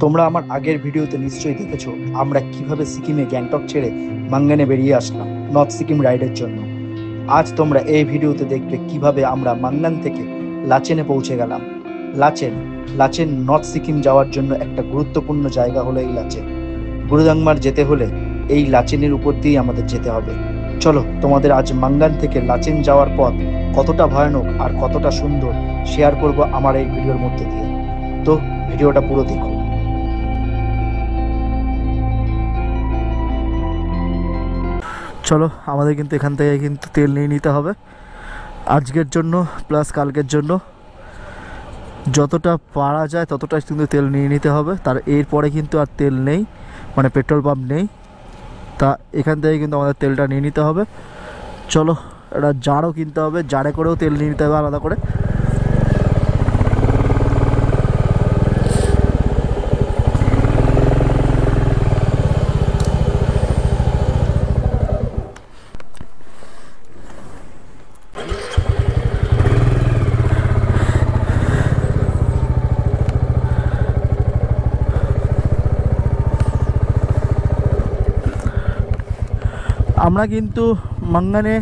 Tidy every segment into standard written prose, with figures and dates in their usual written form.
তোমরা আমার আগের ভিডিওতে নিশ্চয়ই দেখেছো আমরা কিভাবে সিকিমে গ্যাংটক ছেড়ে মাঙ্গানে বেরিয়ে আসলাম নর্থ সিকিম রাইডের জন্য। আজ তোমরা এই ভিডিওতে দেখবে কিভাবে আমরা মাঙ্গান থেকে লাচেনে পৌঁছে গেলাম। লাচেন লাচেন নর্থ সিকিম যাওয়ার জন্য একটা গুরুত্বপূর্ণ জায়গা হলো এই লাচেন। গুরুদাংমার যেতে হলে এই লাচেনের উপর দিয়েই আমাদের যেতে হবে। চলো তোমাদের আজ মাঙ্গান থেকে লাচেন যাওয়ার পথ কতটা ভয়ানক আর কতটা সুন্দর শেয়ার করব আমার এই ভিডিওর মধ্যে দিয়ে। তো ভিডিওটা পুরো দেখো। চলো আমাদের কিন্তু এখান থেকে কিন্তু তেল নিয়ে নিতে হবে আজকের জন্য প্লাস কালকের জন্য। যতটা পারা যায় ততটাই কিন্তু তেল নিয়ে নিতে হবে। তার এরপরে কিন্তু আর তেল নেই, মানে পেট্রোল পাম্প নেই। তা এখান থেকে কিন্তু আমাদের তেলটা নিয়ে নিতে হবে। চলো একটা জারও কিনতে হবে, জারে করেও তেল নিয়ে নিতে হবে আলাদা করে। আমরা কিন্তু মাঙ্গানে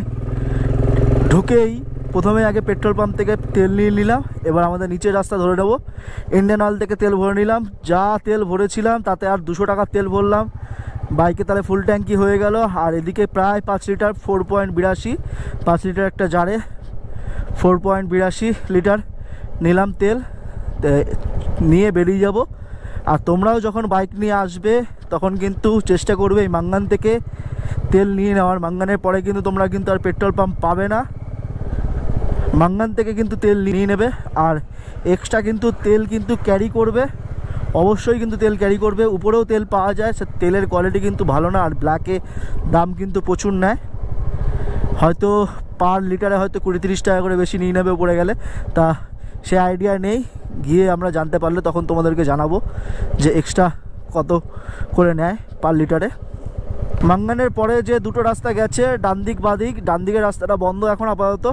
ঢুকেই প্রথমে আগে পেট্রোল পাম্প থেকে তেল নিয়ে নিলাম। এবার আমাদের নিচের রাস্তা ধরে নেবো। ইন্ডিয়ান অয়েল থেকে তেল ভরে নিলাম। যা তেল ভরেছিলাম তাতে আর 200 টাকার তেল ভরলাম বাইকে, তাহলে ফুল ট্যাঙ্কি হয়ে গেল। আর এদিকে প্রায় 5 লিটার 4.82 5 লিটার একটা জারে 4.82 লিটার নিলাম তেল, নিয়ে বেরিয়ে যাব। আর তোমরাও যখন বাইক নিয়ে আসবে তখন কিন্তু চেষ্টা করবে এই মাঙ্গান থেকে তেল নিয়ে নেওয়ার। মাঙ্গানের পরে কিন্তু তোমরা কিন্তু আর পেট্রোল পাম্প পাবে না, মাঙ্গান থেকে কিন্তু তেল নিয়ে নেবে। আর এক্সট্রা কিন্তু তেল কিন্তু ক্যারি করবে, অবশ্যই কিন্তু তেল ক্যারি করবে। উপরেও তেল পাওয়া যায়, সে তেলের কোয়ালিটি কিন্তু ভালো না। আর ব্ল্যাকে দাম কিন্তু প্রচুর নেয়, হয়তো পার লিটারে হয়তো 20-30 টাকা করে বেশি নিয়ে নেবে উপরে গেলে। তা সে আইডিয়া নেই, গিয়ে আমরা জানতে পারলে তখন তোমাদেরকে জানাবো যে এক্সট্রা কত করে নেয় পার লিটারে। মাঙ্গানের পরে যে দুটো রাস্তা গেছে ডান দিক বাদিক, ডান দিকের রাস্তাটা বন্ধ এখন আপাতত,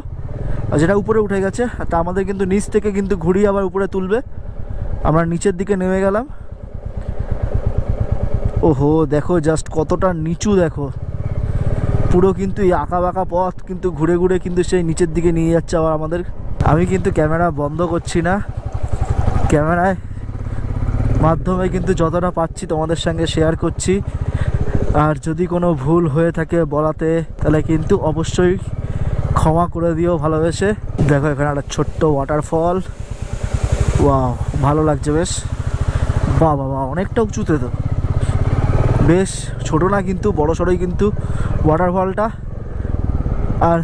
যেটা উপরে উঠে গেছে। তা আমাদের কিন্তু নিচ থেকে কিন্তু ঘুরিয়ে আবার উপরে তুলবে। আমরা নিচের দিকে নেমে গেলাম। ওহো দেখো জাস্ট কতটা নিচু, দেখো পুরো কিন্তু এই আঁকা বাঁকা পথ কিন্তু ঘুরে ঘুরে কিন্তু সেই নিচের দিকে নিয়ে যাচ্ছে আবার আমাদের। আমি কিন্তু ক্যামেরা বন্ধ করছি না, ক্যামেরায় মাধ্যমে কিন্তু যতটা পাচ্ছি তোমাদের সঙ্গে শেয়ার করছি। আর যদি কোনো ভুল হয়ে থাকে বলাতে তাহলে কিন্তু অবশ্যই ক্ষমা করে দিও ভালোবেসে। দেখো এখানে একটা ছোট্ট ওয়াটারফল, ওয়াও ভালো লাগছে বেশ। বাবা অনেকটা উঁচুতে, তো বেশ ছোট না কিন্তু বড় সড়োই কিন্তু ওয়াটারফলটা। আর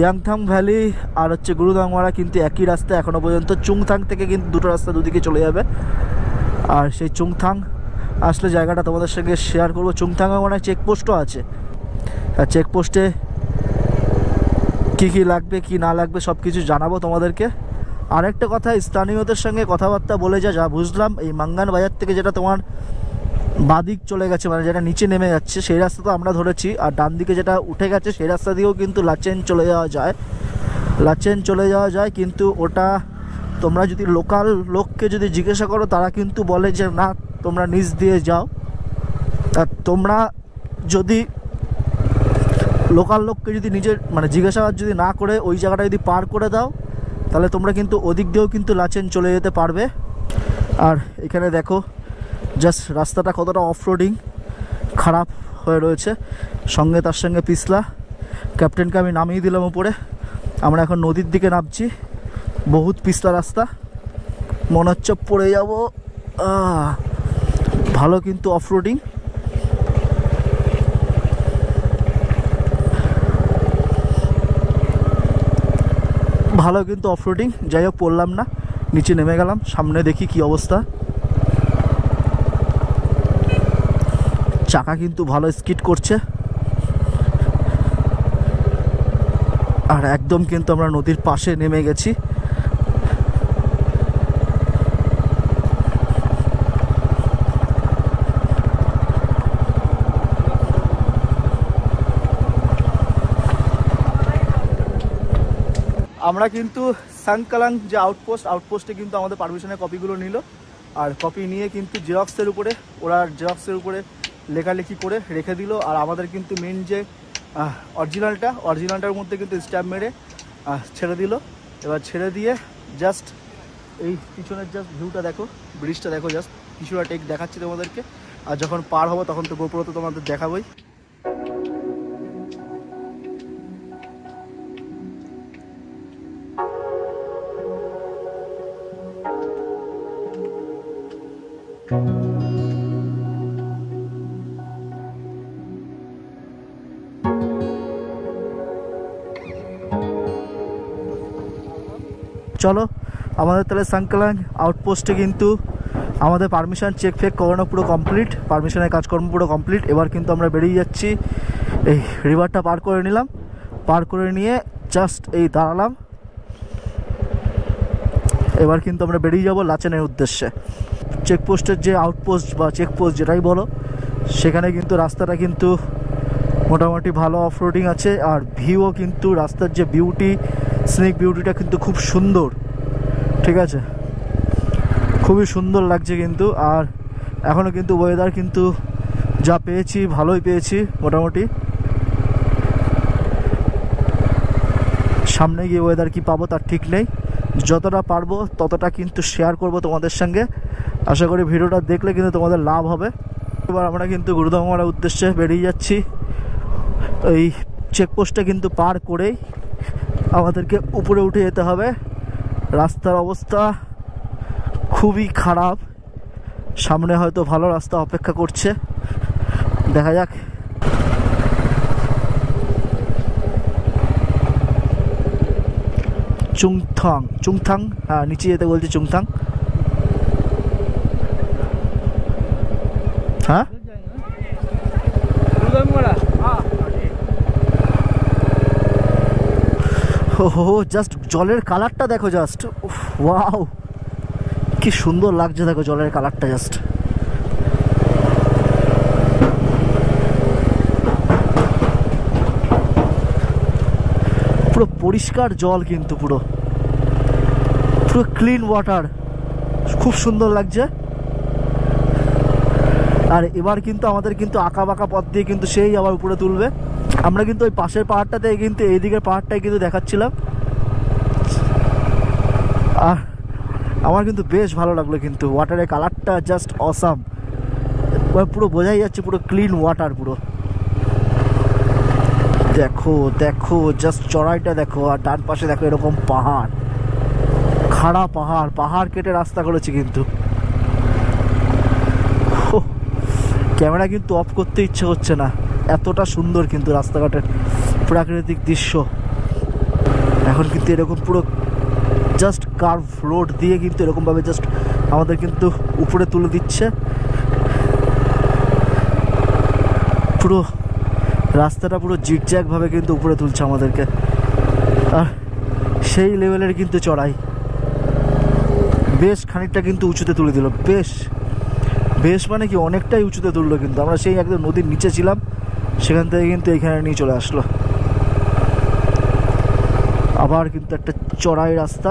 ইয়াংথাং ভ্যালি আর হচ্ছে গুরুদাংমারা কিন্তু একই রাস্তা এখনও পর্যন্ত। চুংথাং থেকে কিন্তু দুটো রাস্তা দুদিকে চলে যাবে। আর সেই চুংথাং আসলে জায়গাটা তোমাদের সঙ্গে শেয়ার করবো। চুংথাংয়ে মানে চেকপোস্টও আছে, আর চেকপোস্টে কী লাগবে কি না লাগবে সব কিছু জানাবো তোমাদেরকে। আরেকটা কথা, স্থানীয়দের সঙ্গে কথাবার্তা বলে যা বুঝলাম, এই মাঙ্গান বাজার থেকে যেটা তোমার বাদিক চলে গেছে, মানে যেটা নিচে নেমে যাচ্ছে সেই রাস্তা তো আমরা ধরেছি। আর ডান দিকে যেটা উঠে গেছে সেই রাস্তা দিয়েও কিন্তু লাচেন চলে যাওয়া যায়, লাচেন চলে যাওয়া যায়। কিন্তু ওটা তোমরা যদি লোকাল লোককে যদি জিজ্ঞাসা করো তারা কিন্তু বলে যে না তোমরা নিচ দিয়ে যাও। আর তোমরা যদি লোকাল লোককে যদি নিজের মানে জিজ্ঞাসাবাদ যদি না করে ওই জায়গাটা যদি পার করে দাও তাহলে তোমরা কিন্তু ওদিক দিয়েও কিন্তু লাচেন চলে যেতে পারবে। আর এখানে দেখো জাস্ট রাস্তাটা কতটা অফরোডিং খারাপ হয়ে রয়েছে, সঙ্গে তার সঙ্গে পিছলা। ক্যাপ্টেনকে আমি নামিয়ে দিলাম উপরে, আমরা এখন নদীর দিকে নামছি। বহুত পিছলা রাস্তা, মনে হচ্ছে পড়ে যাব। ভালো কিন্তু অফরোডিং। ভালো কিন্তু অফরোডিং। যাই হোক পড়লাম না, নিচে নেমে গেলাম। সামনে দেখি কি অবস্থা। চাকা কিন্তু ভালো স্কিড করছে। আর একদম কিন্তু আমরা নদীর পাশে নেমে গেছি। আমরা কিন্তু সাংকালাং যে আউটপোস্টে কিন্তু আমাদের পারমিশনের কপিগুলো নিল। আর কপি নিয়ে কিন্তু জেরক্সের উপরে লেখালেখি করে রেখে দিল। আর আমাদের কিন্তু মেন যে অরিজিনালটার মধ্যে কিন্তু স্ট্যাম্প মেরে ছেড়ে দিল। এবার ছেড়ে দিয়ে জাস্ট এই পিছনের জাস্ট ভিউটা দেখো, ব্রিজটা দেখো, জাস্ট কিছুটা টেক দেখাচ্ছি তোমাদেরকে। আর যখন পার হবো তখন তো গোপ্রো তো তোমাদের দেখাবোই। চলো আমাদের তাহলে সাংকালাং আউটপোস্টে কিন্তু আমাদের পারমিশন চেক ফেক করানো পুরো কমপ্লিট, পারমিশনের কাজকর্ম পুরো কমপ্লিট। এবার কিন্তু আমরা বেরিয়ে যাচ্ছি। এই রিভারটা পার করে নিলাম, পার করে নিয়ে জাস্ট এই দাঁড়ালাম। এবার কিন্তু আমরা বেরিয়ে যাব লাচেনের উদ্দেশ্যে। চেকপোস্টের যে আউটপোস্ট বা চেকপোস্ট যেটাই বলো, সেখানে কিন্তু রাস্তাটা কিন্তু মোটামুটি ভালো অফরোডিং আছে। আর ভিউও কিন্তু রাস্তার যে বিউটি, স্নিক বিউটিটা কিন্তু খুব সুন্দর, ঠিক আছে, খুবই সুন্দর লাগছে কিন্তু। আর এখনও কিন্তু ওয়েদার কিন্তু যা পেয়েছি ভালোই পেয়েছি মোটামুটি। সামনে গিয়ে ওয়েদার কি পাবো তার ঠিক নেই, যতটা পারবো ততটা কিন্তু শেয়ার করব তোমাদের সঙ্গে। আশা করি ভিডিওটা দেখলে কিন্তু তোমাদের লাভ হবে। এবার আমরা কিন্তু গুরুদামার উদ্দেশ্যে বেরিয়ে যাচ্ছি। এই চেকপোস্টটা কিন্তু পার করেই আমাদেরকে উপরে উঠে যেতে হবে। রাস্তার অবস্থা খুবই খারাপ, সামনে হয়তো ভালো রাস্তা অপেক্ষা করছে, দেখা যাক। চুংথাং, হ্যাঁ নিচে যেতে বলছে চুংথাং। হ্যাঁ ও জাস্ট জলের কালারটা দেখো, জাস্ট ওয়াও কি সুন্দর লাগছে দেখো জলের কালারটা, জাস্ট পুরো পরিষ্কার জল, কিন্তু পুরো ক্লিন ওয়াটার, খুব সুন্দর লাগছে। আর এবার কিন্তু আমাদের কিন্তু আঁকা বাঁকা পথ দিয়ে কিন্তু সেই আবার উপরে তুলবে। আমরা কিন্তু ওই পাশের পাহাড়টাতে কিন্তু এই দিকের পাহাড়টাই কিন্তু দেখাচ্ছিলাম। আর আমার কিন্তু বেশ ভালো লাগলো, কিন্তু ওয়াটারের কালারটা জাস্ট অসাম, পুরো বোঝাই যাচ্ছে পুরো ক্লিন ওয়াটার পুরো। দেখো দেখো জাস্ট চড়াইটা দেখো, আর ডান পাশে দেখো এরকম পাহাড়, খাড়া পাহাড় কেটে রাস্তা করেছে কিন্তু। ক্যামেরা কিন্তু অফ করতে ইচ্ছে হচ্ছে না, এতটা সুন্দর কিন্তু রাস্তাঘাটের প্রাকৃতিক দৃশ্য। এখন কিন্তু এরকম পুরো জাস্ট কার্ভ রোড দিয়ে কিন্তু এরকমভাবে জাস্ট আমাদের কিন্তু উপরে তুলে দিচ্ছে। পুরো রাস্তাটা পুরো জিগজ্যাগভাবে কিন্তু উপরে তুলছে আমাদেরকে। আর সেই লেভেলের কিন্তু চড়াই, বেশ খানিকটা কিন্তু উঁচুতে তুলে দিল, বেশ মানে কি অনেকটাই উঁচুতে তুললো কিন্তু। আমরা সেই একদম নদীর নিচে ছিলাম, সেখান থেকে কিন্তু এখানে নিয়ে চলে আসলো। আবার কিন্তু একটা চড়াই রাস্তা,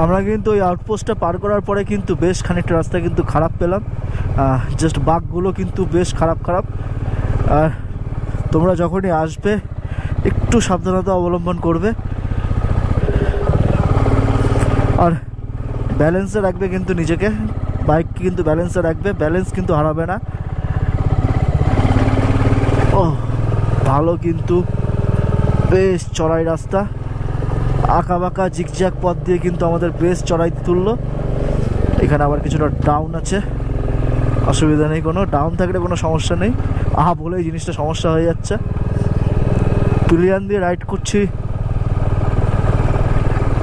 আমরা কিন্তু ওই আউটপোস্টটা পার করার পরে কিন্তু বেশ খানিকটা রাস্তা কিন্তু খারাপ পেলাম, জাস্ট বাঁকগুলো কিন্তু বেশ খারাপ। আর তোমরা যখনই আসবে একটু সাবধানতা অবলম্বন করবে, আর ব্যালেন্সে রাখবে কিন্তু নিজেকে, বাইক কিন্তু ব্যালেন্সে রাখবে, ব্যালেন্স কিন্তু হারাবে না। ও ভালো কিন্তু বেশ চড়াই রাস্তা, আঁকা বাঁকা জিগজ্যাগ পথ দিয়ে কিন্তু আমাদের বেশ চড়াই তুললো। এখানে আবার কিছুটা ডাউন আছে, অসুবিধা নেই কোনো, ডাউন থাকলে কোনো সমস্যা নেই। বলেই জিনিসটা সমস্যা হয়ে যাচ্ছে। পিলিয়ান দিয়ে রাইড করছি,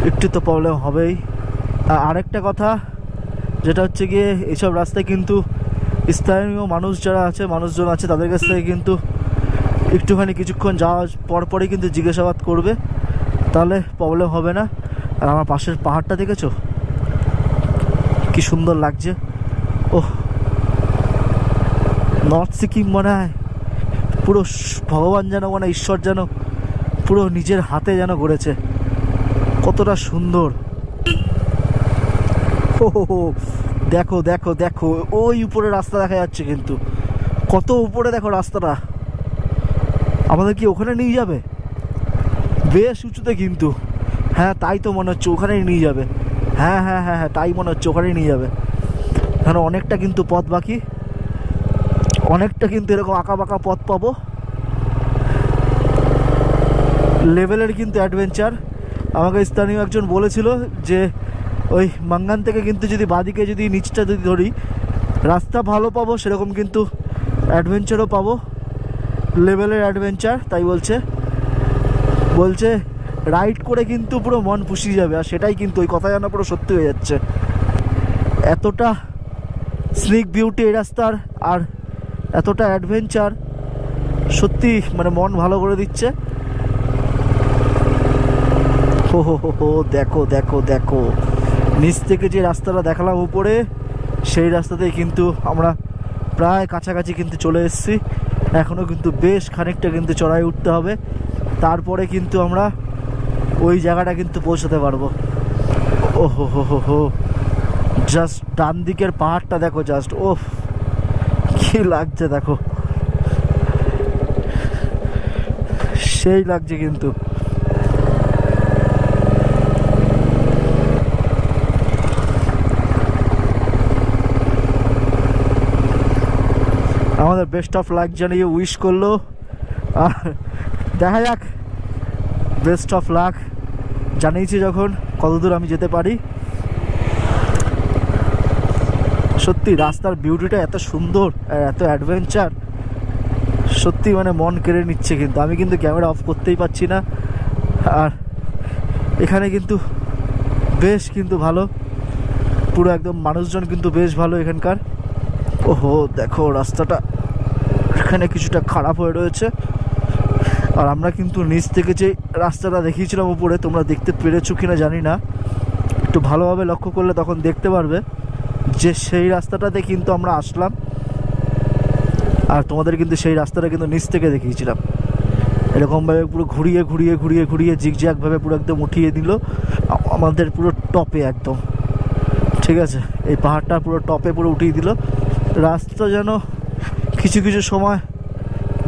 একটু তো প্রবলেম হবেই। আরেকটা কথা যেটা হচ্ছে গিয়ে, এইসব রাস্তায় কিন্তু স্থানীয় মানুষজন আছে, তাদের কাছ থেকে কিন্তু একটুখানি কিছুক্ষণ যাওয়ার পরপরই কিন্তু জিজ্ঞাসাবাদ করবে, তাহলে প্রবলেম হবে না। আর আমার পাশের পাহাড়টা দেখেছো কি সুন্দর লাগছে। ওহ, নর্থ সিকিম মনে হয় পুরো ভগবান যেন, মানে ঈশ্বর যেন পুরো নিজের হাতে যেন গড়েছে, কতটা সুন্দর। ও দেখো দেখো দেখো, ওই উপরে রাস্তা দেখা যাচ্ছে, কিন্তু কত উপরে দেখো রাস্তাটা। আমাদের কি ওখানে নিয়ে যাবে? বেশ উঁচুতে কিন্তু, হ্যাঁ তাই তো মনে হচ্ছে ওখানেই নিয়ে যাবে। হ্যাঁ হ্যাঁ হ্যাঁ হ্যাঁ, তাই মনে হচ্ছে ওখানেই নিয়ে যাবে। কারণ অনেকটা কিন্তু পথ বাকি, অনেকটা কিন্তু এরকম আঁকা বাঁকা পথ পাবো, লেভেলের কিন্তু অ্যাডভেঞ্চার। আমাকে স্থানীয় একজন বলেছিল যে ওই মাঙ্গান থেকে কিন্তু যদি বাদিকে যদি নিচটা যদি ধরি, রাস্তা ভালো পাবো, সেরকম কিন্তু অ্যাডভেঞ্চারও পাবো, লেভেলের অ্যাডভেঞ্চার। তাই বলছে রাইড করে কিন্তু পুরো মন পুষিয়ে যাবে। আর সেটাই কিন্তু, ওই কথা যেন পুরো সত্যি হয়ে যাচ্ছে। এতটা স্নিক বিউটি এই রাস্তার, আর এতটা অ্যাডভেঞ্চার, সত্যি মানে মন ভালো করে দিচ্ছে। হো হো হো হো, দেখো দেখো দেখো, নিচ থেকে যে রাস্তাটা দেখালাম উপরে, সেই রাস্তাতেই কিন্তু আমরা প্রায় কাছাকাছি কিন্তু চলে এসেছি। এখনও কিন্তু বেশ খানিকটা কিন্তু চড়াই উঠতে হবে, তারপরে কিন্তু আমরা ওই জায়গাটা কিন্তু পৌঁছাতে পারবো। ও হো হো হো হো, জাস্ট ডান দিকের পাহাড়টা দেখো, জাস্ট ও কি লাগছে দেখো, সেই লাগছে কিন্তু। আমাদের বেস্ট অফ লাক জানিয়ে উইশ করলো, আর দেখা যাক, বেস্ট অফ লাক জানিয়েছি যখন, কতদূর আমি যেতে পারি। সত্যি রাস্তার বিউটিটা এত সুন্দর আর এত অ্যাডভেঞ্চার, সত্যি মানে মন কেড়ে নিচ্ছে। কিন্তু আমি কিন্তু ক্যামেরা অফ করতেই পারছি না। আর এখানে কিন্তু বেশ কিন্তু ভালো, পুরো একদম মানুষজন কিন্তু বেশ ভালো এখানকার। ওহো দেখো রাস্তাটা এখানে কিছুটা খারাপ হয়ে রয়েছে। আর আমরা কিন্তু নিচ থেকে যে রাস্তাটা দেখিয়েছিলাম উপরে, তোমরা দেখতে পেরেছো কিনা জানি না, একটু ভালোভাবে লক্ষ্য করলে তখন দেখতে পারবে যে সেই রাস্তাটাতে কিন্তু আমরা আসলাম। আর তোমাদের কিন্তু সেই রাস্তাটা কিন্তু নিচ থেকে দেখিয়েছিলাম, এরকমভাবে পুরো ঘুরিয়ে ঘুরিয়ে ঘুরিয়ে ঘুরিয়ে জিগজ্যাগভাবে পুরো একদম উঠিয়ে দিল আমাদের পুরো টপে একদম। ঠিক আছে, এই পাহাড়টা পুরো টপে পুরো উঠিয়ে দিল। রাস্তা যেন কিছু কিছু সময়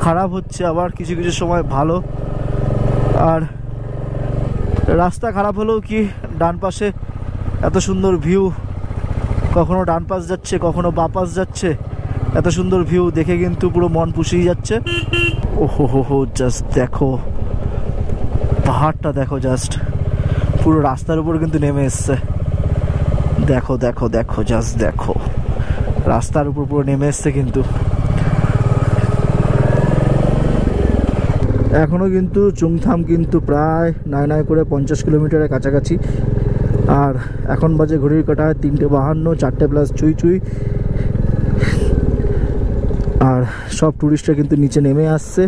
খারাপ হচ্ছে, আবার কিছু কিছু সময় ভালো। আর রাস্তা খারাপ হলেও কি, ডান পাশে এত সুন্দর ভিউ, কখনো ডান পাশ যাচ্ছে কখনো বাঁ পাশ যাচ্ছে, এত সুন্দর ভিউ দেখে কিন্তু পুরো মন পুষিয়ে যাচ্ছে। ও হো হো হো, জাস্ট দেখো পাহাড়টা দেখো, জাস্ট পুরো রাস্তার উপর কিন্তু নেমে এসছে। দেখো দেখো দেখো, জাস্ট দেখো রাস্তার উপর পুরো নেমে এসছে কিন্তু। এখনও কিন্তু চুংথাম কিন্তু প্রায় নাই করে 50 কিলোমিটারের কাছাকাছি। আর এখন বাজে ঘড়ির কাঁটায় 3:52, 4টে প্লাস চুই চুই। আর সব টুরিস্টরা কিন্তু নিচে নেমে আসছে,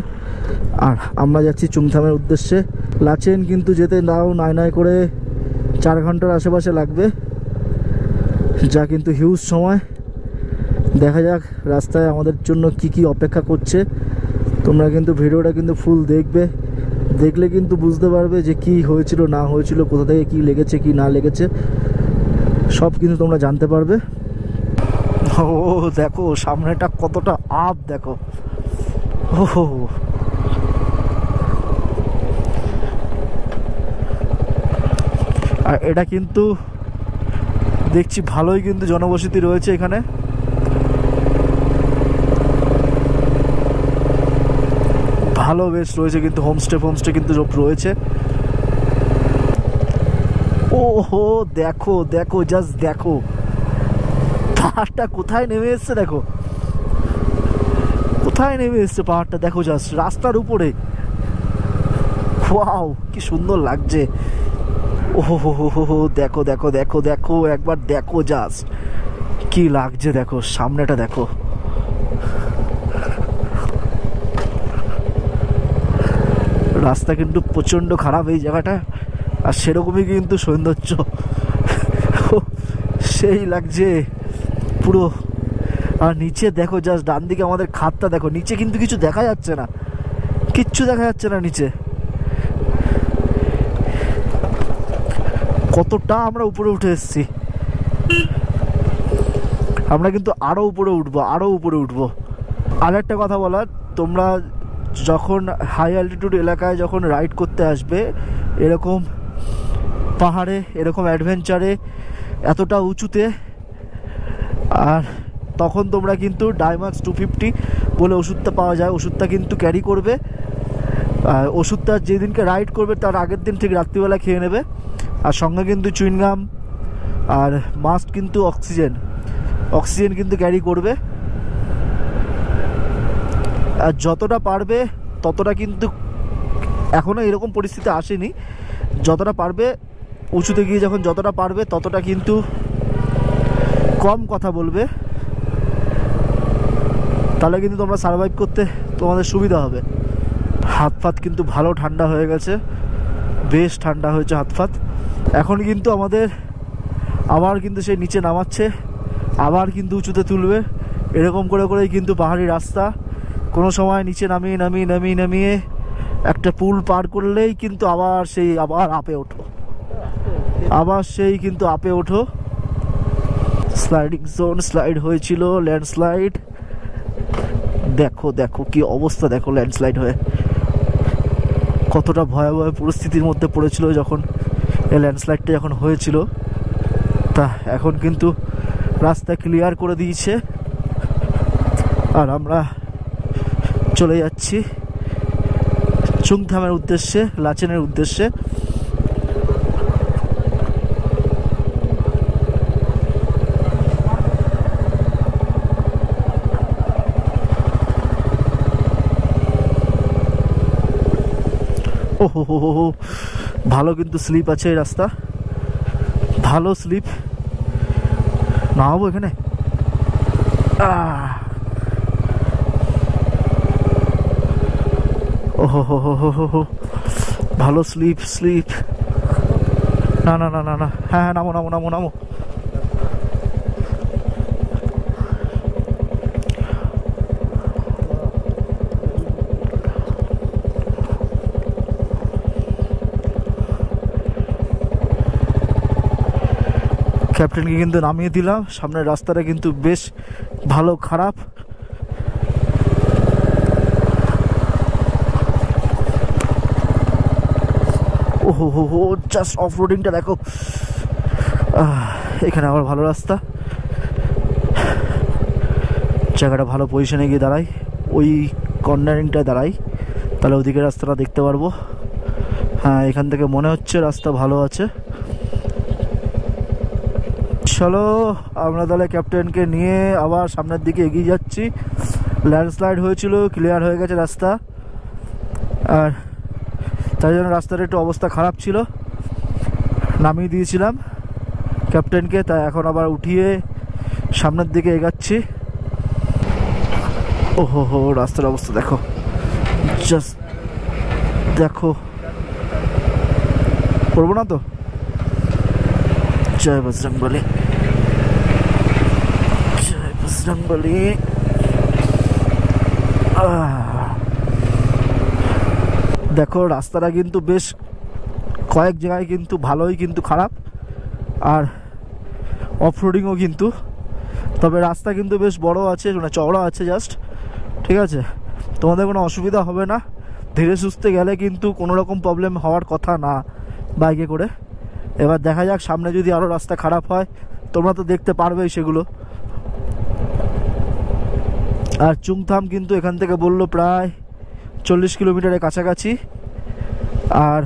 আর আমরা যাচ্ছি চুংথামের উদ্দেশ্যে। লাচেন কিন্তু যেতে নাও নাই করে 4 ঘন্টার আশেপাশে লাগবে, যা কিন্তু হিউজ সময়। দেখা যাক রাস্তায় আমাদের জন্য কি কি অপেক্ষা করছে। তোমরা কিন্তু ভিডিওটা কিন্তু ফুল দেখবে, দেখলে কিন্তু বুঝতে পারবে যে কি হয়েছিল না হয়েছিল, কোথা থেকে কি লেগেছে কি না লেগেছে, সব কিন্তু তোমরা জানতে পারবে। ও দেখো সামনেটা কতটা আপ দেখো। ও আর এটা কিন্তু দেখছি ভালোই কিন্তু জনবসতি রয়েছে এখানে। ভালো বেশ রয়েছে কিন্তু, হোমস্টে কিন্তু সব রয়েছে। ও হো দেখো দেখো, জাস্ট দেখো পাহাড়টা কোথায় নেমে এসছে, দেখো কোথায় নেমে এসছে পাহাড়টা, দেখো জাস্ট রাস্তার উপরে। ওয়াও কি সুন্দর লাগছে। ও হো হো হো হো, দেখো দেখো দেখো দেখো, একবার দেখো জাস্ট কি লাগছে, দেখো সামনেটা দেখো। রাস্তা কিন্তু প্রচণ্ড খারাপ এই জায়গাটা, আর সেরকমই কিন্তু সৌন্দর্য সেই লাগছে পুরো। আর নিচে দেখো জাস্ট ডান দিকে আমাদের খাতটা দেখো, নিচে কিন্তু কিছু দেখা যাচ্ছে না, কিচ্ছু দেখা যাচ্ছে না নিচে। কতটা আমরা উপরে উঠে এসেছি। আমরা কিন্তু আরো উপরে উঠবো, আরো উপরে উঠবো। আর একটা কথা বলার, তোমরা যখন হাই অ্যালটিটিউড এলাকায় যখন রাইড করতে আসবে, এরকম পাহাড়ে, এরকম অ্যাডভেঞ্চারে, এতটা উঁচুতে, আর তখন তোমরা কিন্তু ডাইমাক্স 250 বলে ওষুধটা পাওয়া যায়, ওষুধটা কিন্তু ক্যারি করবে। ওষুধটা যেদিনকে রাইড করবে তার আগের দিন ঠিক রাত্রিবেলা খেয়ে নেবে। আর সঙ্গে কিন্তু চুইনগাম আর মাস্ট কিন্তু অক্সিজেন কিন্তু ক্যারি করবে। আর যতটা পারবে ততটা কিন্তু, এখনও এরকম পরিস্থিতি আসেনি, যতটা পারবে উঁচুতে গিয়ে যখন যতটা পারবে ততটা কিন্তু কম কথা বলবে, তাহলে কিন্তু তোমরা সার্ভাইভ করতে তোমাদের সুবিধা হবে। হাত ফাত কিন্তু ভালো ঠান্ডা হয়ে গেছে, বেশ ঠান্ডা হয়েছে হাত ফাত। এখন কিন্তু আমাদের আবার কিন্তু সেই নিচে নামাচ্ছে, আবার কিন্তু উঁচুতে তুলবে। এরকম করে করেই কিন্তু পাহাড়ি রাস্তা। কোনো সময় নিচে নামিয়ে নামিয়ে নামিয়ে নামিয়ে একটা পুল পার করলেই কিন্তু আবার আপে ওঠো, আবার সেই কিন্তু আপে ওঠো। স্লাইডিং জোন, স্লাইড হয়েছিল, ল্যান্ডস্লাইড। দেখো দেখো কি অবস্থা, দেখো ল্যান্ডস্লাইড হয়ে কতটা ভয়াবহ পরিস্থিতির মধ্যে পড়েছিল যখন এই ল্যান্ডস্লাইডটা যখন হয়েছিল। তা এখন কিন্তু রাস্তা ক্লিয়ার করে দিয়েছে, আর আমরা চলে যাচ্ছি চুংথামের উদ্দেশ্যে, লাচেনের উদ্দেশ্যে। ওহো, ভালো কিন্তু স্লিপ আছে এই রাস্তা, ভালো স্লিপ। নামাবো এখানে। ওহো, ভালো স্লিপ। না, হ্যাঁ, নামো। ক্যাপ্টেনকে কিন্তু নামিয়ে দিলাম। সামনের রাস্তাটা কিন্তু বেশ ভালো খারাপ। ওহো, জাস্ট অফ রোডিংটা দেখো। এখানে আবার ভালো রাস্তা, জায়গাটা ভালো পজিশনে গিয়ে দাঁড়াই, ওই কর্নারিংটায় দাঁড়াই, তাহলে ওদিকে রাস্তাটা দেখতে পারবো। হ্যাঁ, এখান থেকে মনে হচ্ছে রাস্তা ভালো আছে। চলো, আমরা তাহলে ক্যাপ্টেনকে নিয়ে আবার সামনের দিকে এগিয়ে যাচ্ছি। ল্যান্ডস্লাইড হয়েছিল, ক্লিয়ার হয়ে গেছে রাস্তা, আর তাই জন্য রাস্তার একটু অবস্থা খারাপ ছিল, নামিয়ে দিয়েছিলাম ক্যাপ্টেনকে। তাই এখন আবার উঠিয়ে সামনের দিকে এগাচ্ছি। ওহো, রাস্তার অবস্থা দেখো, জাস্ট দেখো। পড়বো না তো? জয় বজরংবলী, জয় বজরংবলী। দেখো রাস্তাটা কিন্তু বেশ কয়েক জায়গায় কিন্তু ভালোই কিন্তু খারাপ, আর অফরোডিংও কিন্তু। তবে রাস্তা কিন্তু বেশ বড় আছে, মানে চওড়া আছে জাস্ট, ঠিক আছে? তোমাদের কোনো অসুবিধা হবে না, ধীরে সুস্থে গেলে কিন্তু কোনো রকম প্রবলেম হওয়ার কথা না বাইকে করে। এবার দেখা যাক সামনে যদি আরও রাস্তা খারাপ হয়, তোমরা তো দেখতে পারবেই সেগুলো। আর চুংথাম কিন্তু এখান থেকে বললো প্রায় 40 কিলোমিটারের কাছাকাছি, আর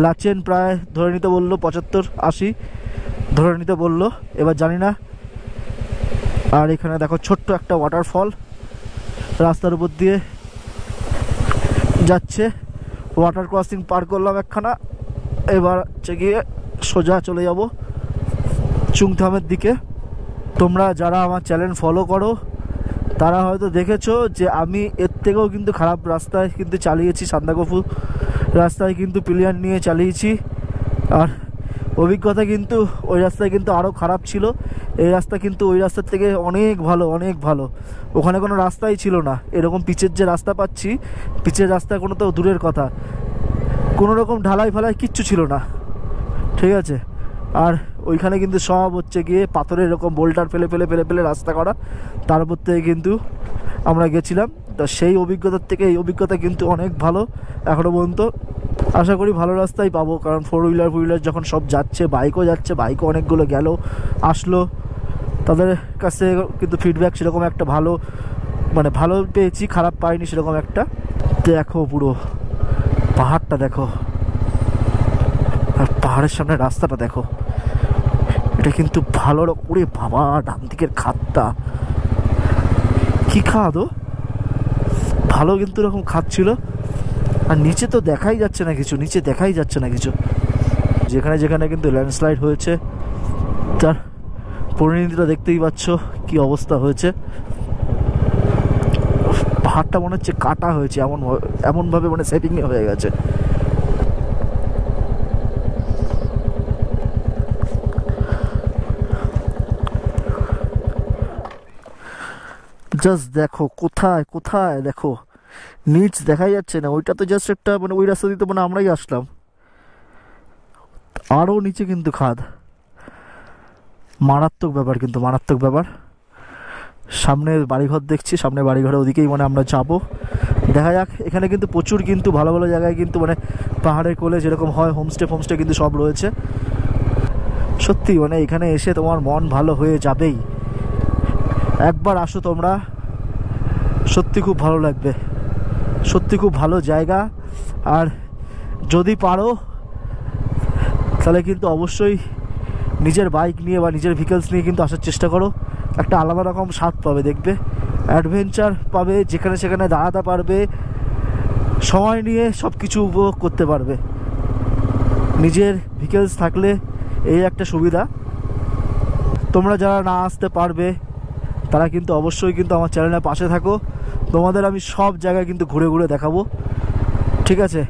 লাচেন প্রায় ধরে নিতে বললো 75-80 ধরে নিতে বললো, এবার জানি না। আর এখানে দেখো ছোট্ট একটা ওয়াটারফল রাস্তার উপর দিয়ে যাচ্ছে, ওয়াটার ক্রসিং পার করলাম একখানা। এবার গিয়ে সোজা চলে যাব চুংথামের দিকে। তোমরা যারা আমার চ্যানেল ফলো করো তারা হয়তো দেখেছো যে আমি এর থেকেও কিন্তু খারাপ রাস্তায় কিন্তু চালিয়েছি, সান্দাকফু রাস্তায় কিন্তু প্লেয়ার নিয়ে চালিয়েছি, আর অভিজ্ঞতা কিন্তু ওই রাস্তায় কিন্তু আরও খারাপ ছিল। এই রাস্তা কিন্তু ওই রাস্তার থেকে অনেক ভালো, অনেক ভালো। ওখানে কোনো রাস্তাই ছিল না, এরকম পিচের যে রাস্তা পাচ্ছি, পিচের রাস্তা কোনো তো দূরের কথা, কোনো রকম ঢালাই ফালাই কিচ্ছু ছিল না, ঠিক আছে? আর ওইখানে কিন্তু সব হচ্ছে গিয়ে পাথরের এরকম বোল্টার ফেলে ফেলে ফেলে ফেলে রাস্তা করা, তার উপর থেকে কিন্তু আমরা গেছিলাম। তো সেই অভিজ্ঞতার থেকে এই অভিজ্ঞতা কিন্তু অনেক ভালো এখনও পর্যন্ত। আশা করি ভালো রাস্তাই পাবো, কারণ ফোর হুইলার যখন সব যাচ্ছে, বাইকও যাচ্ছে, বাইকও অনেকগুলো গেল আসলো, তাদের কাছ থেকে কিন্তু ফিডব্যাক সেরকম একটা ভালো, মানে ভালো পেয়েছি, খারাপ পাইনি সেরকম একটা। দেখো পুরো পাহাড়টা দেখো, আর পাহাড়ের সামনে রাস্তাটা দেখো, এটা কিন্তু ভালো ওরে বাবা, ডান দিকের খাতটা কি খাদ, ভালো কিন্তু এরকম খাদ ছিল। আর নিচে তো দেখাই যাচ্ছে না কিছু, নিচে দেখাই যাচ্ছে না কিছু। যেখানে যেখানে কিন্তু ল্যান্ডস্লাইড হয়েছে তার পরিণতিটা দেখতেই পাচ্ছ কি অবস্থা হয়েছে। পাহাড়টা মনে হচ্ছে কাটা হয়েছে, এমনভাবে মানে সেটিং হয়ে গেছে। জাস্ট দেখো কোথায় কোথায় দেখো, নিচ দেখাই যাচ্ছে না। ওইটা তো জাস্ট একটা মানে ওই রাস্তা দিতে মানে আমরাই আসলাম, আরও নিচে কিন্তু খাদ। মারাত্মক ব্যাপার, কিন্তু মারাত্মক ব্যাপার। সামনে বাড়িঘর দেখছি, সামনে বাড়িঘরের ওদিকেই মানে আমরা যাবো, দেখা যাক। এখানে কিন্তু প্রচুর কিন্তু ভালো ভালো জায়গায় কিন্তু মানে পাহাড়ের কোলে যেরকম হয় হোমস্টে কিন্তু সব রয়েছে। সত্যি মানে এখানে এসে তোমার মন ভালো হয়ে যাবেই। একবার আসো তোমরা, সত্যি খুব ভালো লাগবে, সত্যি খুব ভালো জায়গা। আর যদি পারো তাহলে কিন্তু অবশ্যই নিজের বাইক নিয়ে বা নিজের ভেহিকলস নিয়ে কিন্তু আসার চেষ্টা করো। একটা আলাদা রকম স্বাদ পাবে, দেখবে অ্যাডভেঞ্চার পাবে, যেখানে সেখানে দাঁড়াতে পারবে, সময় নিয়ে সব কিছু উপভোগ করতে পারবে। নিজের ভেহিকলস থাকলে এই একটা সুবিধা। তোমরা যারা না আসতে পারবে তারা কিন্তু অবশ্যই কিন্তু আমার চ্যানেলের পাশে থাকো, তোমাদের আমি সব জায়গায় কিন্তু ঘুরে ঘুরে দেখাবো, ঠিক আছে?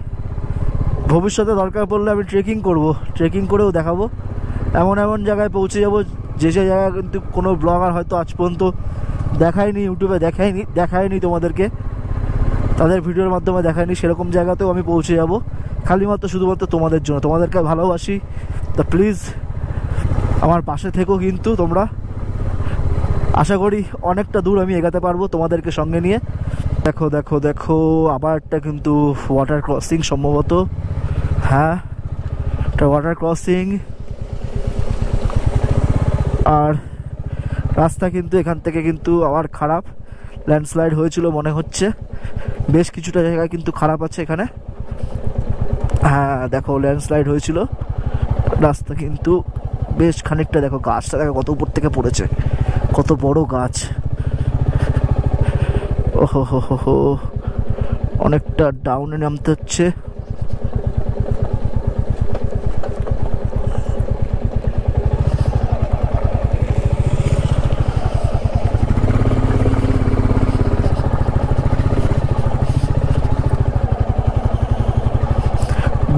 ভবিষ্যতে দরকার পড়লে আমি ট্রেকিং করব, ট্রেকিং করেও দেখাবো। এমন এমন জায়গায় পৌঁছে যাব যে জায়গা কিন্তু কোনো ব্লগার হয়তো আজ পর্যন্ত দেখায়নি, ইউটিউবে দেখায়নি তোমাদেরকে, তাদের ভিডিওর মাধ্যমে দেখায়নি, সেরকম জায়গাতেও আমি পৌঁছে যাব, খালি মাত্র শুধুমাত্র তোমাদের জন্য। তোমাদেরকে ভালোবাসি, তা প্লিজ আমার পাশে থেকো কিন্তু তোমরা। আশা করি অনেকটা দূর আমি এগাতে পারবো তোমাদেরকে সঙ্গে নিয়ে। দেখো দেখো দেখো, আবার একটা কিন্তু ওয়াটার ক্রসিং সম্ভবত, হ্যাঁ একটা ওয়াটার ক্রসিং। আর রাস্তা কিন্তু এখান থেকে কিন্তু আবার খারাপ, ল্যান্ডস্লাইড হয়েছিল মনে হচ্ছে, বেশ কিছুটা জায়গা কিন্তু খারাপ আছে এখানে। হ্যাঁ দেখো ল্যান্ডস্লাইড হয়েছিল, রাস্তা কিন্তু বেশ খানিকটা, দেখো গাছটা দেখো কত উপর থেকে পড়েছে, কত বড় গাছ। ওহো হো হো হো, অনেকটা ডাউনে নামতে হচ্ছে।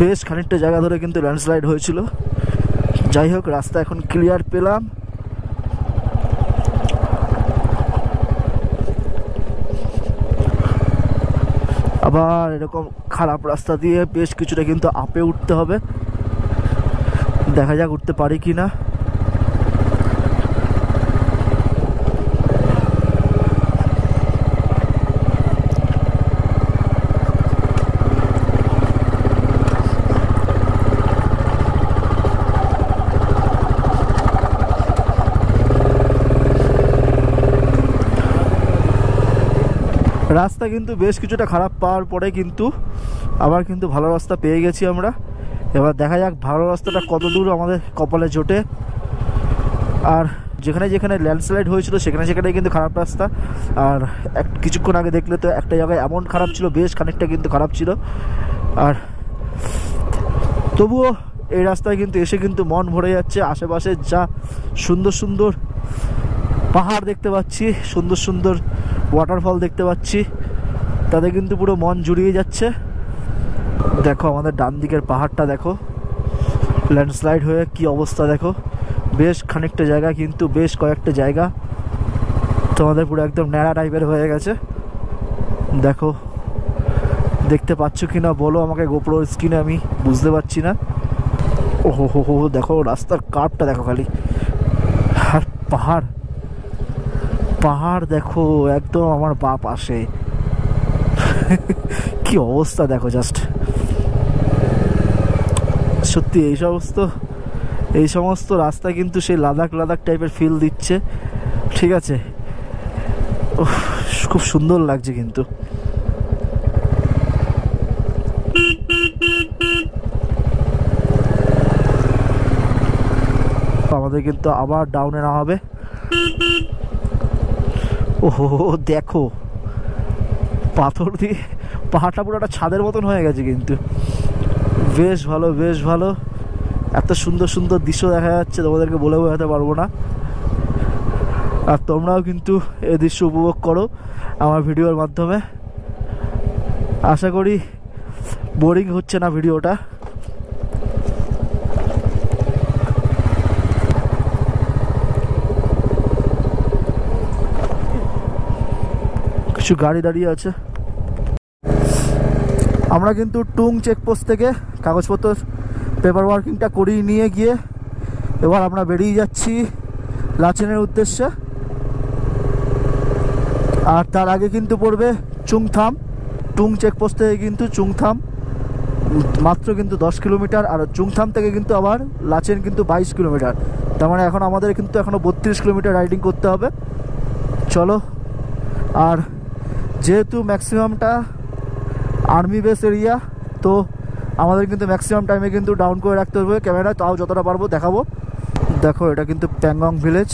বেশ খানিকটা জায়গা ধরে কিন্তু ল্যান্ডস্লাইড হয়েছিল। যাই হোক, রাস্তা এখন ক্লিয়ার পেলাম। আবার এরকম খারাপ রাস্তা দিয়ে বেশ কিছুটা কিন্তু আপে উঠতে হবে, দেখা যাক উঠতে পারি কি না। রাস্তা কিন্তু বেশ কিছুটা খারাপ পাওয়ার পরে কিন্তু আবার কিন্তু ভালো রাস্তা পেয়ে গেছি আমরা। এবার দেখা যাক ভালো রাস্তাটা কত দূর আমাদের কপালে জোটে। আর যেখানে যেখানে ল্যান্ডস্লাইড হয়েছিল সেখানে সেখানে কিন্তু খারাপ রাস্তা। আর কিছুক্ষণ আগে দেখলে তো একটা জায়গায় এমন খারাপ ছিল, বেশ খানিকটা কিন্তু খারাপ ছিল। আর তবুও এই রাস্তায় কিন্তু এসে কিন্তু মন ভরে যাচ্ছে। আশেপাশে যা সুন্দর সুন্দর পাহাড় দেখতে পাচ্ছি, সুন্দর সুন্দর ওয়াটারফল দেখতে পাচ্ছি, তাতে কিন্তু পুরো মন জুড়িয়ে যাচ্ছে। দেখো আমাদের ডান দিকের পাহাড়টা দেখো, ল্যান্ডস্লাইড হয়ে কি অবস্থা দেখো। বেশ খানিকটা জায়গা কিন্তু, বেশ কয়েকটা জায়গা তোমাদের পুরো একদম ন্যাড়া টাইপের হয়ে গেছে। দেখো দেখতে পাচ্ছ কি না বলো আমাকে, গোপ্রোর স্ক্রিনে আমি বুঝতে পারছি না। ওহো হো হো, দেখো রাস্তার কার্ভটা দেখো খালি, আর পাহাড় পাহাড় দেখো একদম আমার বাঁ পাশে। কি অবস্থা দেখো জাস্ট, সত্যি এই সমস্ত রাস্তা কিন্তু সেই লাদাখ লাদাখ টাইপের ফিল দিচ্ছে, ঠিক আছে। খুব সুন্দর লাগছে কিন্তু। আমাদের কিন্তু আবার ডাউনে নামা হবে। ওহো দেখো পাথর দিয়ে পাহাড়টা পুরো একটা ছাদের মতন হয়ে গেছে কিন্তু। বেশ ভালো বেশ ভালো, এত সুন্দর সুন্দর দৃশ্য দেখা যাচ্ছে, তোমাদেরকে বলে বোঝাতে পারবো না। আর তোমরাও কিন্তু এই দৃশ্য উপভোগ করো আমার ভিডিওর মাধ্যমে। আশা করি বোরিং হচ্ছে না ভিডিওটা। কিছু গাড়ি দাঁড়িয়ে আছে। আমরা কিন্তু টুং চেকপোস্ট থেকে কাগজপত্র পেপার ওয়ার্কিংটা করিয়ে নিয়ে গিয়ে এবার আমরা বেরিয়ে যাচ্ছি লাচেনের উদ্দেশ্যে। আর তার আগে কিন্তু পড়বে চুংথাম। টুং চেকপোস্ট থেকে কিন্তু চুংথাম মাত্র কিন্তু 10 কিলোমিটার, আর চুংথাম থেকে কিন্তু আবার লাচেন কিন্তু 22 কিলোমিটার। তার মানে এখন আমাদের কিন্তু এখনও 32 কিলোমিটার রাইডিং করতে হবে। চলো। আর যেহেতু ম্যাক্সিমামটা আর্মি বেস এরিয়া, তো আমাদের কিন্তু ম্যাক্সিমাম টাইমে কিন্তু ডাউন করে রাখতে হবে ক্যামেরা, তাও যতটা পারবো দেখাবো। দেখো এটা কিন্তু প্যাংগং ভিলেজ।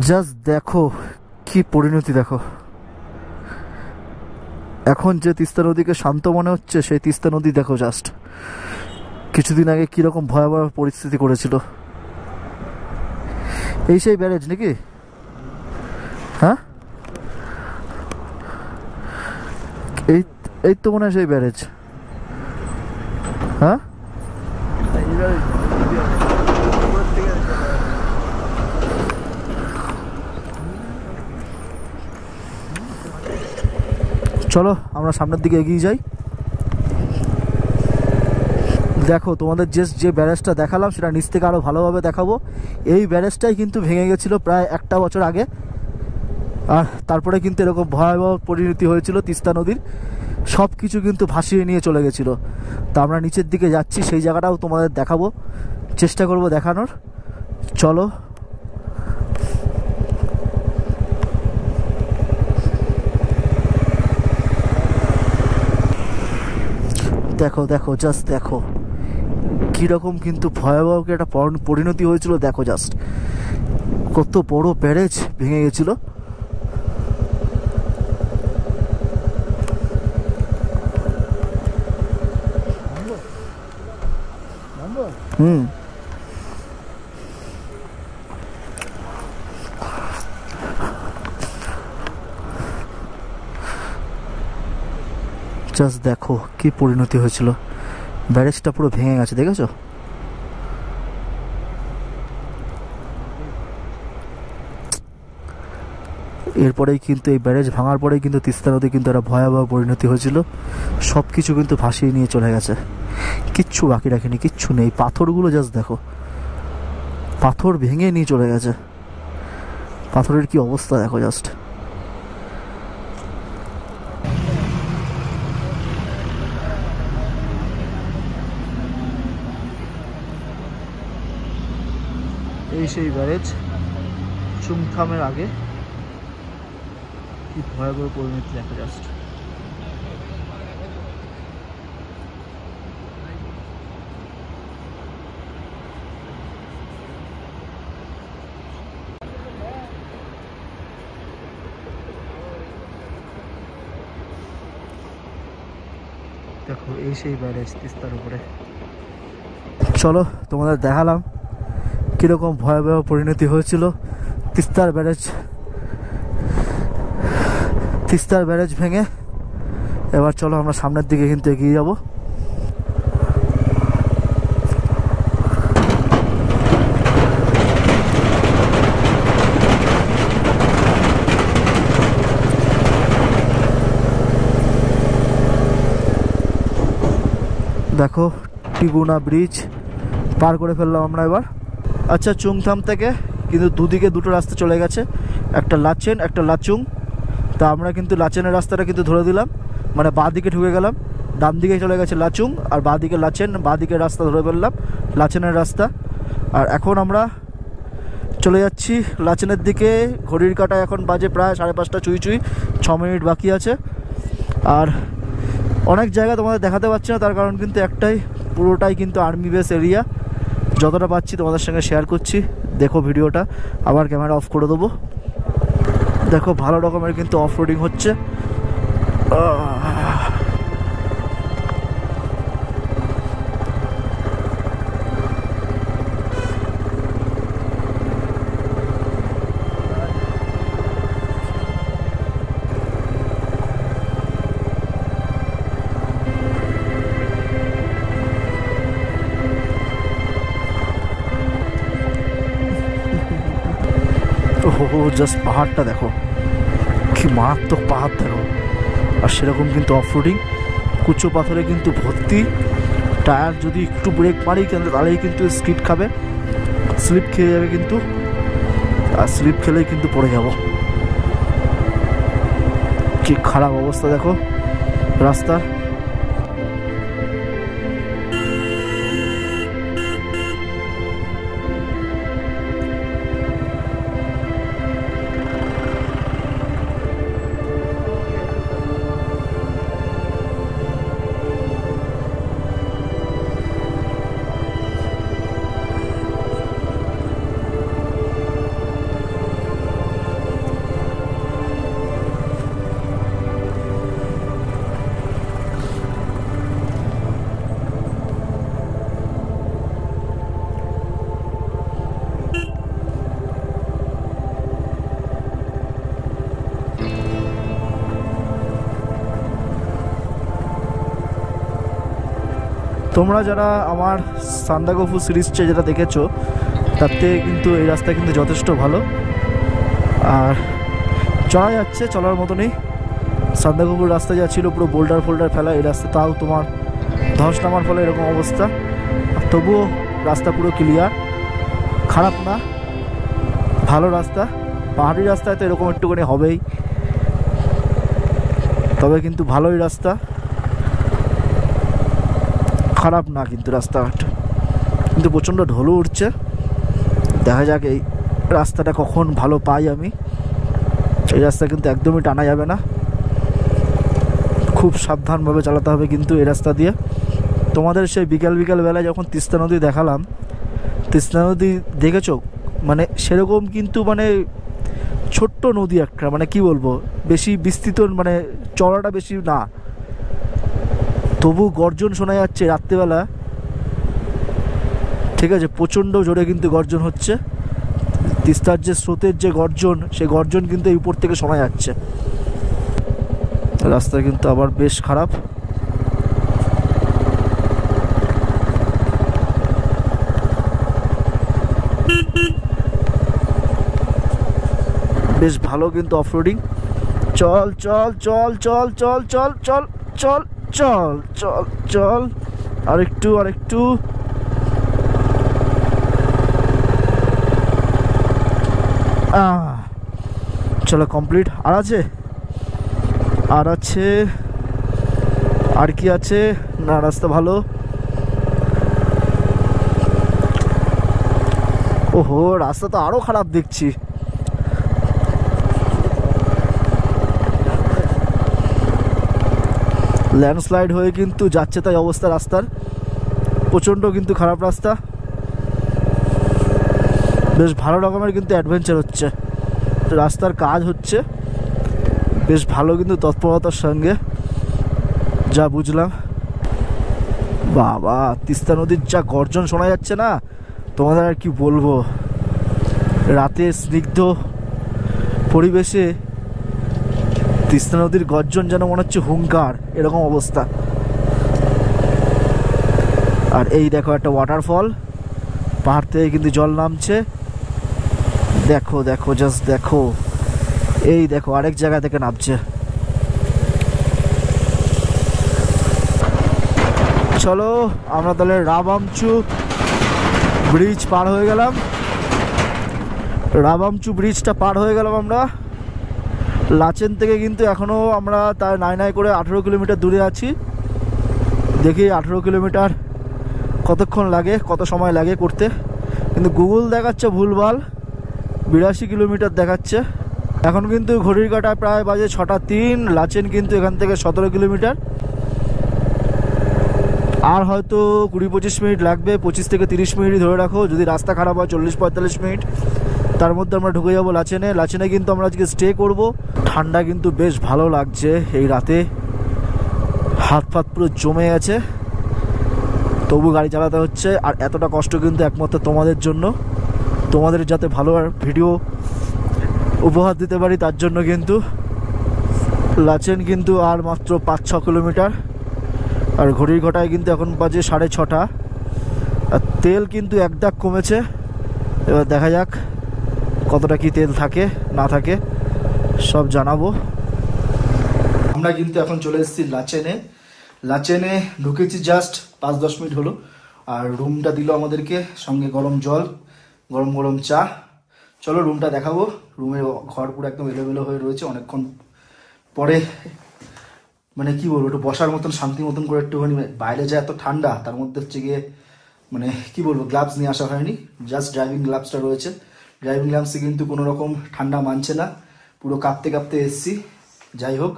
জাস্ট দেখো কি পরিণতি, দেখো এখন যে তিস্তা নদীকে শান্ত মনে হচ্ছে, সেই তিস্তা নদী দেখো জাস্ট কিছুদিন আগে কিরকম ভয়াবহ পরিস্থিতি করেছিল। এই সেই ব্যারেজ নাকি? হ্যাঁ, এই তো মনে হয় সেই ব্যারেজ। হ্যাঁ, চলো আমরা সামনের দিকে এগিয়ে যাই। দেখো তোমাদের যে ব্যারেজটা দেখালাম সেটা নিচ থেকে আরও ভালোভাবে দেখাবো। এই ব্যারেজটাই কিন্তু ভেঙে গেছিলো প্রায় 1 বছর আগে, আর তারপরে কিন্তু এরকম ভয়াবহ পরিণতি হয়েছিল তিস্তা নদীর, সব কিছু কিন্তু ভাসিয়ে নিয়ে চলে গেছিলো। তা আমরা নিচের দিকে যাচ্ছি, সেই জায়গাটাও তোমাদের দেখাবো, চেষ্টা করব দেখানোর। চলো। দেখো দেখো জাস্ট দেখো কীরকম কিন্তু ভয়াবহ একটা পরিণতি হয়েছিল। দেখো জাস্ট কত বড় ব্যারেজ ভেঙে গেছিল। জাস্ট দেখো কি পরিণতি হয়েছিল, ব্যারেজটা পুরো ভেঙে গেছে, দেখেছো? এরপরেই কিন্তু এই ব্যারেজ ভাঙার পরেই কিন্তু তিস্তা নদী কিন্তু একটা ভয়াবহ পরিণতি হয়েছিল, সব কিছু কিন্তু ভাসিয়ে নিয়ে চলে গেছে, কিচ্ছু বাকি রাখেনি, কিচ্ছু নেই। পাথরগুলো জাস্ট দেখো, পাথর ভেঙে নিয়ে চলে গেছে, পাথরের কি অবস্থা দেখো জাস্ট। এই সেই ব্যারেজ চুংথামের আগে, কি ভয়াবহ পরিণতি দেখা জাস্ট। দেখো এই সেই ব্যারেজ তিস্তার উপরে। চলো তোমাদের দেখালাম কীরকম ভয়াবহ পরিণতি হয়েছিল তিস্তার ব্যারেজ ভেঙে। এবার চলো আমরা সামনের দিকে কিন্তু এগিয়ে যাব। দেখো টিগুনা ব্রিজ পার করে ফেললাম আমরা এবার। আচ্ছা, চুংথাম থেকে কিন্তু দুদিকে দুটো রাস্তা চলে গেছে, একটা লাচেন একটা লাচুং। তা আমরা কিন্তু লাচেনের রাস্তাটা কিন্তু ধরে দিলাম, মানে বাঁ দিকে ঢুকে গেলাম, ডান দিকে চলে গেছে লাচুং আর বাঁ দিকে লাচেন, বাঁ দিকের রাস্তা ধরে ফেললাম লাচেনের রাস্তা। আর এখন আমরা চলে যাচ্ছি লাচেনের দিকে। ঘড়ির কাঁটায় এখন বাজে প্রায় 5:30 চুই 6 মিনিট বাকি আছে। আর অনেক জায়গা তোমাদের দেখাতে পারছি না, তার কারণ কিন্তু একটাই, পুরোটাই কিন্তু আর্মি বেস এরিয়া। যতটা পাচ্ছি তোমাদের সঙ্গে শেয়ার করছি। দেখো ভিডিওটা, আবার ক্যামেরা অফ করে দেবো। দেখো ভালো রকমের কিন্তু অফ রোডিং হচ্ছে। ও জাস্ট পাহাড়টা দেখো, কি মারাত্মক পাহাড় দেখো। আর সেরকম কিন্তু অফরোডিং, কুচো পাথরে কিন্তু ভর্তি। টায়ার যদি একটু ব্রেক মারি কিন্তু তাহলেই কিন্তু স্কিড খাবে, স্লিপ খেয়ে যাবে কিন্তু। আর স্লিপ খেলেই কিন্তু পড়ে যাব। কি খারাপ অবস্থা দেখো রাস্তার। তোমরা যারা আমার সান্দাকফু সিরিজটা যেটা দেখেছো, তাতে কিন্তু এই রাস্তা কিন্তু যথেষ্ট ভালো। আর চলা যাচ্ছে, চলার মতনই। সান্দাকফুর রাস্তা যা ছিল পুরো বোল্ডার ফোল্ডার ফেলা, এই রাস্তা তাও তোমার ধস নামার ফলে এরকম অবস্থা। তবুও রাস্তা পুরো ক্লিয়ার, খারাপ না, ভালো রাস্তা। পাহাড়ি রাস্তায় তো এরকম একটুখানি হবেই, তবে কিন্তু ভালোই রাস্তা, খারাপ না কিন্তু রাস্তাঘাট। কিন্তু প্রচণ্ড ঢলু উঠছে, দেখা যাক এই রাস্তাটা কখন ভালো পাই আমি। এই রাস্তা কিন্তু একদমই টানা যাবে না, খুব সাবধানভাবে চালাতে হবে কিন্তু এই রাস্তা দিয়ে। তোমাদের সেই বিকাল বেলায় যখন তিস্তা নদী দেখালাম, তিস্তা নদী দেখেছো, মানে সেরকম কিন্তু মানে ছোট্ট নদী একটা, মানে কি বলবো, বেশি বিস্তৃত, মানে চড়াটা বেশি না, তবু গর্জন শোনা যাচ্ছে রাত্রেবেলা। ঠিক আছে, প্রচণ্ড জোরে কিন্তু গর্জন হচ্ছে। তিস্তার যে স্রোতের যে গর্জন, সেই গর্জন কিন্তু এই উপর থেকে শোনা যাচ্ছে। রাস্তা কিন্তু আবার বেশ খারাপ। বেশ ভালো কিন্তু অফরোডিং। চল চল চল চল চল চল চল চল চল চল চল, আরেকটু আরেকটু। চলো কমপ্লিট। আর আছে আর কি আছে না, রাস্তা ভালো। ওহো, রাস্তা তো আরো খারাপ দেখছি। ল্যান্ডস্লাইড হয়ে কিন্তু যাচ্ছে তাই অবস্থা রাস্তার, প্রচণ্ড কিন্তু খারাপ রাস্তা। বেশ ভালো রকমের কিন্তু অ্যাডভেঞ্চার হচ্ছে, রাস্তার কাজ হচ্ছে বেশ ভালো কিন্তু তৎপরতার সঙ্গে, যা বুঝলাম। বাবা, তিস্তা নদীর যা গর্জন শোনা যাচ্ছে না, তোমাদের আর কি বলবো। রাতে স্নিগ্ধ পরিবেশে তিস্তা নদীর গর্জন যেন মনে হচ্ছে হুঙ্কার, এরকম অবস্থা। আর এই দেখো একটা ওয়াটারফল, পাহাড় থেকে কিন্তু জল নামছে। দেখো দেখো, জাস্ট দেখো, এই দেখো আরেক জায়গা থেকে নামছে। চলো আমরা তাহলে রাবামচু ব্রিজ পার হয়ে গেলাম। রাবামচু ব্রিজটা পার হয়ে গেলাম আমরা। লাচেন থেকে কিন্তু এখনও আমরা তার নাই করে 18 কিলোমিটার দূরে আছি। দেখি 18 কিলোমিটার কতক্ষণ লাগে, কত সময় লাগে করতে। কিন্তু গুগল দেখাচ্ছে ভুলভাল, 82 কিলোমিটার দেখাচ্ছে। এখন কিন্তু ঘড়ির কাঁটায় প্রায় বাজে 6:03। লাচেন কিন্তু এখান থেকে 17 কিলোমিটার। আর হয়তো 20-25 মিনিট লাগবে, 25 থেকে 30 মিনিট ধরে রাখো। যদি রাস্তা খারাপ হয় 40-45 মিনিট, তার মধ্যে আমরা ঢুকে যাবো লাচেনে। লাচেনে কিন্তু আমরা আজকে স্টে করব। ঠান্ডা কিন্তু বেশ ভালো লাগছে এই রাতে, হাত ফাত পুরো জমে গেছে, তবু গাড়ি চালাতে হচ্ছে। আর এতটা কষ্ট কিন্তু একমাত্র তোমাদের জন্য, তোমাদের যাতে ভালো ভিডিও উপহার দিতে পারি তার জন্য। কিন্তু লাচেন কিন্তু আর মাত্র 5-6 কিলোমিটার। আর ঘড়ির কাঁটায় কিন্তু এখন বাজে 6:30। আর তেল কিন্তু এক দাগ কমেছে। এবার দেখা যাক কতটা কি তেল থাকে না থাকে, সব জানাবো। আমরা কিন্তু এখন চলে এসেছি লাচেনে। লাচেনে ঢুকেছি জাস্ট 5-10 মিনিট হলো। আর রুমটা দিল আমাদেরকে, সঙ্গে গরম জল, গরম গরম চা। চলো রুমটা দেখাবো। রুমে ঘর পুরো একদম এলোমেলো হয়ে রয়েছে। অনেকক্ষণ পরে মানে কি বলবো, একটু বসার মতন শান্তি মতন করে একটুখানি, বাইরে যা এত ঠান্ডা, তার মধ্যে হচ্ছে গিয়ে মানে কি বলবো, গ্লাভস নিয়ে আসা হয়নি, জাস্ট ড্রাইভিং গ্লাভসটা রয়েছে। ড্রাইভিং গ্লাভসে কিন্তু কোনো রকম ঠান্ডা মানছে না, পুরো কাঁপতে কাঁপতে এসছি। যাই হোক,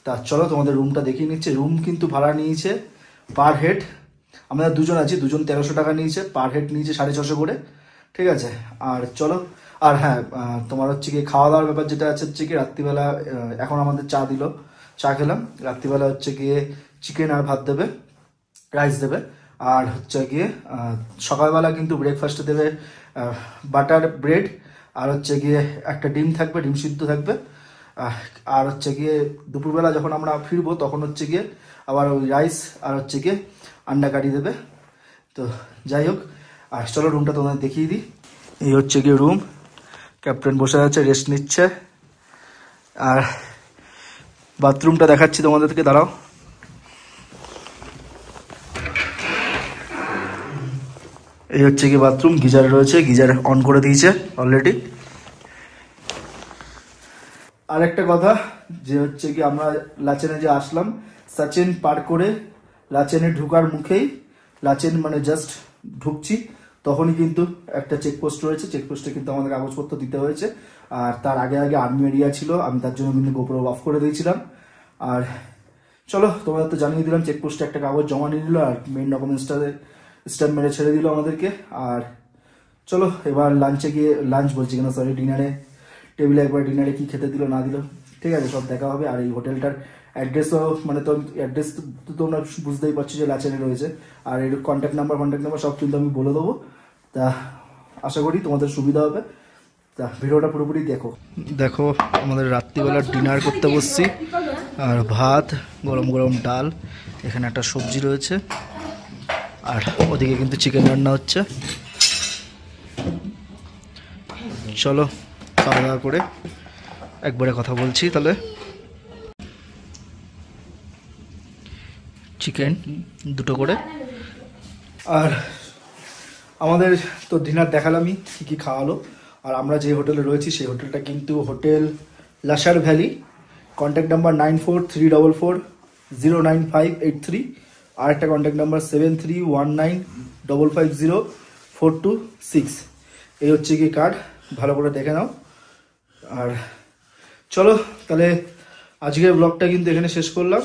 তা চলো তোমাদের রুমটা দেখিয়ে নিচ্ছে। রুম কিন্তু ভাড়া নিয়েছে পার হেড, আমরা দুজন আছি, দুজন 1300 টাকা নিয়েছে, পার হেড নিয়েছে 650 করে, ঠিক আছে। আর চলো, আর হ্যাঁ তোমার হচ্ছে কি খাওয়া দাওয়ার ব্যাপার যেটা আছে হচ্ছে কি, রাত্রিবেলা এখন আমাদের চা দিল, চা খেলাম। রাত্রিবেলা হচ্ছে গিয়ে চিকেন আর ভাত দেবে, রাইস দেবে। আর হচ্ছে গিয়ে সকালবেলা কিন্তু ব্রেকফাস্টে দেবে বাটার ব্রেড, আর হচ্ছে গিয়ে একটা ডিম থাকবে, ডিম সিদ্ধ থাকবে। আর হচ্ছে গিয়ে দুপুরবেলা যখন আমরা ফিরবো তখন হচ্ছে গিয়ে আবার ওই রাইস আর হচ্ছে গিয়ে আন্ডা কারি দেবে। তো যাই হোক, আর চলো রুমটা তোমাদের দেখিয়ে দিই। এই হচ্ছে গিয়ে রুম, ক্যাপ্টেন বসে আছে, রেস্ট নিচ্ছে। আর বাথরুমটা দেখাচ্ছি তোমাদেরকে, দাঁড়াও। এই হচ্ছে কি বাথরুম, গিজার রয়েছে, গিজার অন করে দিয়েছে অলরেডি। আর একটা কথা যে হচ্ছে কি, আমরা লাচেনে যে আসলাম, সাচেন পার করে লাচেনে ঢুকার মুখেই, লাচেন মানে জাস্ট ঢুকছি তখনই কিন্তু একটা চেকপোস্ট রয়েছে। চেকপোস্টে কিন্তু আমাদের কাগজপত্র দিতে হয়েছে। আর তার আগে আগে আর্মি এরিয়া ছিল, আমি তার জন্য কিন্তু গোপ্রো অফ করে দিয়েছিলাম। আর চলো তোমাদের তো জানিয়ে দিলাম, চেকপোস্টে একটা কাগজ জমা নিয়ে নিল, আর মেইন ডকুমেন্টসটাতে স্ট্যাম্প মেরে ছেড়ে দিল আমাদেরকে। আর চলো এবার লাঞ্চে গিয়ে, লাঞ্চ বলছি কেন সরি, ডিনারে টেবিলে একবার ডিনারে কি খেতে দিল না দিল, ঠিক আছে, সব দেখা হবে। আর এই হোটেলটার অ্যাড্রেসও মানে তো অ্যাড্রেস তো তোমরা বুঝতেই পারছো যে লাচেনে রয়েছে। আর এর কন্ট্যাক্ট নাম্বার সব কিন্তু আমি বলে দেবো। তা আশা করি তোমাদের সুবিধা হবে। তা ভিডিওটা পুরোপুরি দেখো। দেখো আমাদের রাত্রিবেলা ডিনার করতে বসছি। আর ভাত, গরম গরম ডাল, এখানে একটা সবজি রয়েছে, আর ওদিকে কিন্তু চিকেন রান্না হচ্ছে। চলো খাওয়া দাওয়া করে একবারে কথা বলছি তাহলে। চিকেন 2টো করে। আর আমাদের তো ডিনার দেখালামই কী কী খাওয়ালো। আর আমরা যে হোটেলে রয়েছি সেই হোটেলটা কিন্তু হোটেল লাসার ভ্যালি। Contact number 9434409583। আর একটা কন্ট্যাক্ট নাম্বার 7319550426। এই হচ্ছে কি কার্ড, ভালো করে দেখে নাও। আর চলো তাহলে আজকের ব্লগটা কিন্তু এখানে শেষ করলাম।